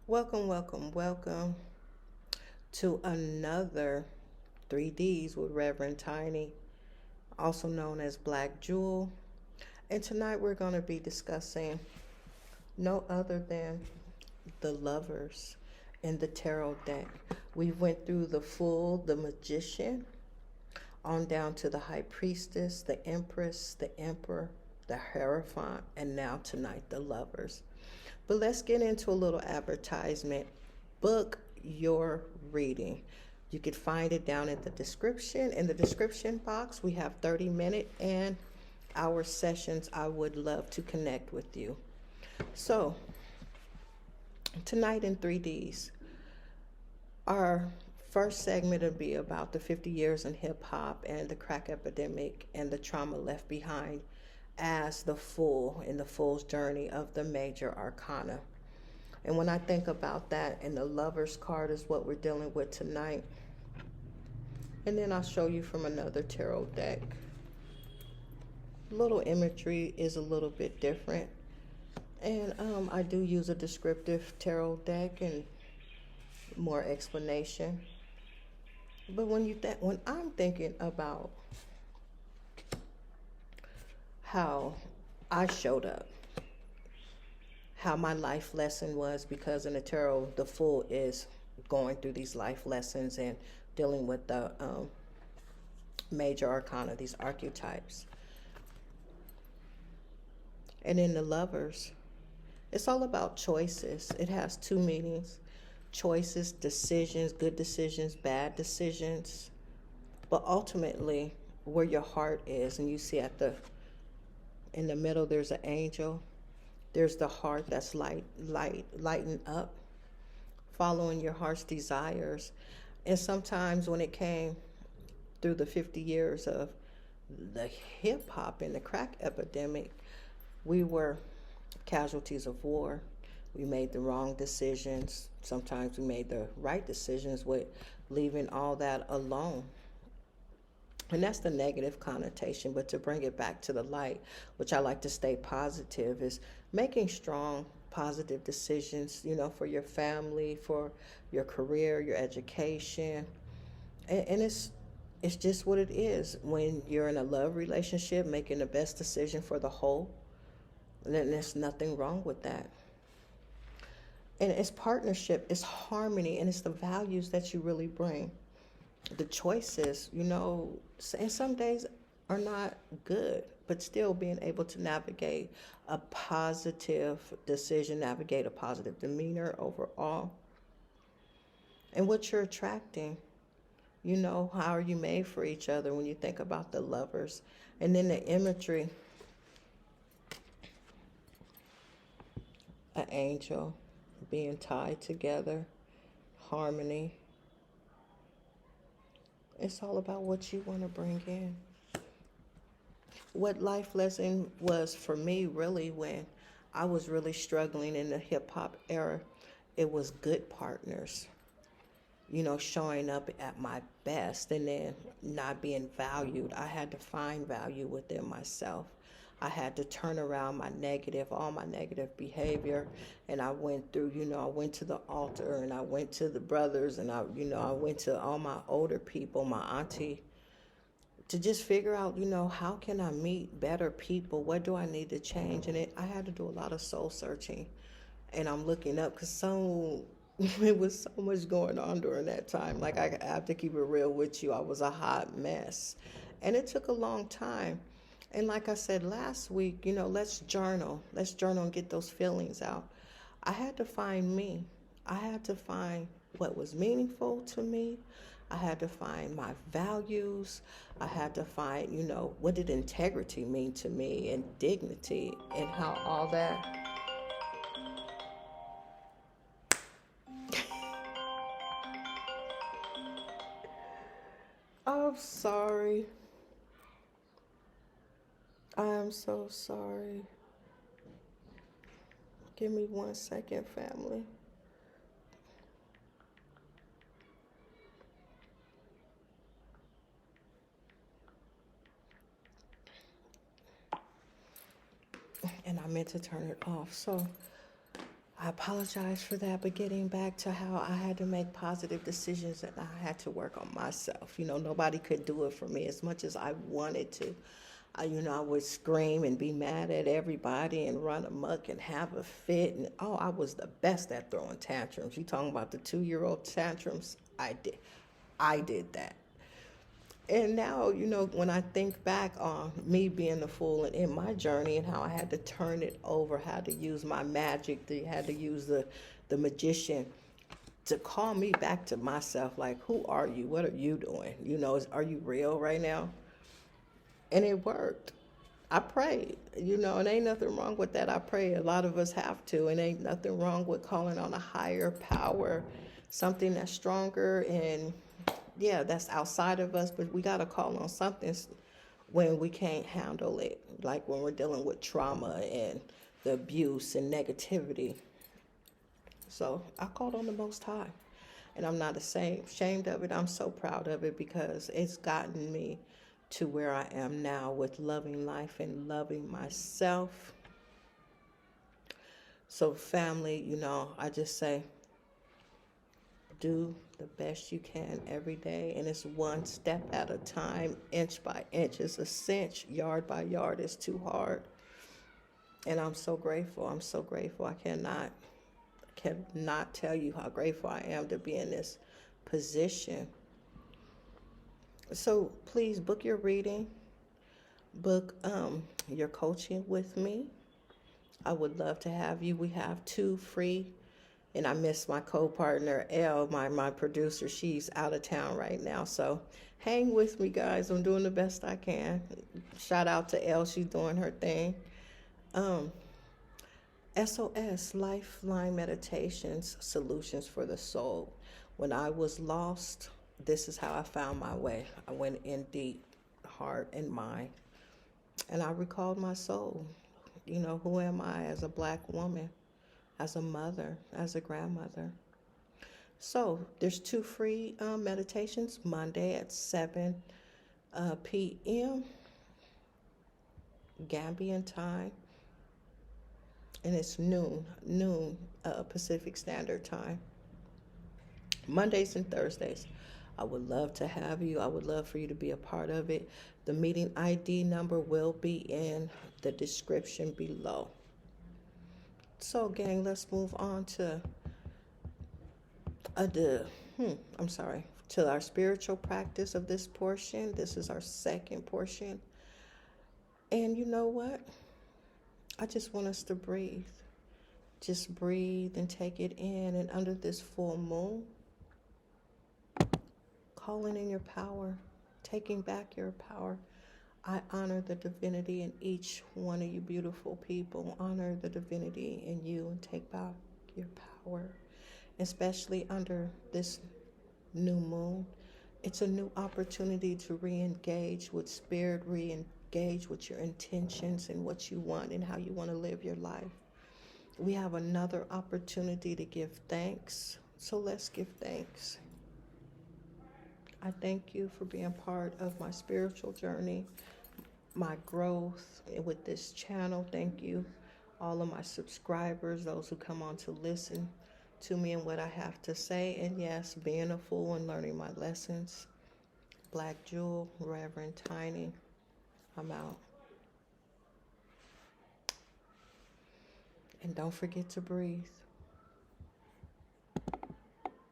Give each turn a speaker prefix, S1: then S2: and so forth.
S1: Welcome, welcome, welcome to another 3D'S with Reverend Tiny, also known as Black Jewel. And tonight we're going to be discussing no other than the lovers in the tarot deck. We went through the Fool, the Magician, on down to the High Priestess, the Empress, the Emperor, the Hierophant, and now tonight the lovers. But let's get into a little advertisement. Book your reading. You can find it down at the description. In the description box, we have 30-minute and hour sessions. I would love to connect with you. So, tonight in 3Ds, our first segment will be about the 50 years in hip hop and the crack epidemic and the trauma left behind as the Fool in the Fool's journey of the major arcana. And when I think about that, and the Lover's card is what we're dealing with tonight, and then I'll show you from another tarot deck. Little imagery is a little bit different, and I do use a descriptive tarot deck and more explanation. But when I'm thinking about how I showed up, how my life lesson was, because in the tarot, the Fool is going through these life lessons and dealing with the major arcana, these archetypes. And in the Lovers, it's all about choices. It has two meanings: choices, decisions, good decisions, bad decisions. But ultimately, where your heart is, and you see in the middle, there's an angel. There's the heart that's lighten up, following your heart's desires. And sometimes when it came through the 50 years of the hip hop and the crack epidemic, we were casualties of war. We made the wrong decisions. Sometimes we made the right decisions with leaving all that alone. And that's the negative connotation. But to bring it back to the light, which I like to stay positive, is making strong, positive decisions, for your family, for your career, your education. And it's just what it is. When you're in a love relationship, making the best decision for the whole, then there's nothing wrong with that. And it's partnership, it's harmony, and it's the values that you really bring. The choices, and some days are not good, but still being able to navigate a positive decision, navigate a positive demeanor overall. And what you're attracting, how are you made for each other when you think about the Lovers. And then the imagery, an angel being tied together, harmony. It's all about what you want to bring in. What life lesson was for me, really, when I was really struggling in the hip hop era, it was good partners, showing up at my best and then not being valued. I had to find value within myself. I had to turn around all my negative behavior. And I went through, I went to the altar, and I went to the brothers, and I went to all my older people, my auntie, to just figure out, how can I meet better people? What do I need to change? And I had to do a lot of soul searching. And I'm looking up because it was so much going on during that time. Like, I have to keep it real with you. I was a hot mess. And it took a long time. And like I said last week, let's journal. Let's journal and get those feelings out. I had to find me. I had to find what was meaningful to me. I had to find my values. I had to find, what did integrity mean to me, and dignity, and how all that. I'm sorry. I'm so sorry. Give me 1 second, family. And I meant to turn it off. So I apologize for that, but getting back to how I had to make positive decisions and I had to work on myself. Nobody could do it for me as much as I wanted to. I would scream and be mad at everybody and run amok and have a fit. And I was the best at throwing tantrums. You talking about the 2-year-old tantrums? I did that. And now, when I think back on me being the fool and in my journey and how I had to turn it over, had to use my magic, had to use the magician to call me back to myself. Like, who are you? What are you doing? Are you real right now? And it worked. I prayed, and ain't nothing wrong with that. I pray. A lot of us have to, and ain't nothing wrong with calling on a higher power, something that's stronger and that's outside of us, but we got to call on something when we can't handle it, like when we're dealing with trauma and the abuse and negativity. So I called on the Most High, and I'm not ashamed of it. I'm so proud of it because it's gotten me to where I am now with loving life and loving myself. So family, I just say, do the best you can every day, and it's one step at a time, inch by inch. It's a cinch, yard by yard. It's too hard, and I'm so grateful. I cannot tell you how grateful I am to be in this position. So please book your reading, book your coaching with me. I would love to have you. We have 2 free. And I miss my co-partner, Elle, my producer. She's out of town right now. So hang with me, guys. I'm doing the best I can. Shout out to Elle. She's doing her thing. S.O.S, Lifeline Meditations, Solutions for the Soul. When I was lost, this is how I found my way. I went in deep, heart and mind. And I recalled my soul. Who am I as a Black woman? As a mother, as a grandmother. So there's 2 free meditations, Monday at 7 p.m. Gambian time, and it's noon Pacific Standard Time. Mondays and Thursdays. I would love to have you. I would love for you to be a part of it. The meeting ID number will be in the description below. So, gang, let's move on to to our spiritual practice of this portion. This is our second portion. And you know what? I just want us to breathe. Just breathe and take it in. And under this full moon, calling in your power, taking back your power. I honor the divinity in each one of you beautiful people. Honor the divinity in you and take back your power, especially under this new moon. It's a new opportunity to re-engage with spirit, re-engage with your intentions and what you want and how you want to live your life. We have another opportunity to give thanks. So let's give thanks. I thank you for being part of my spiritual journey, my growth with this channel. Thank you, all of my subscribers, those who come on to listen to me and what I have to say. And yes, being a fool and learning my lessons. Black Jewel, Reverend Tiny, I'm out. And don't forget to breathe.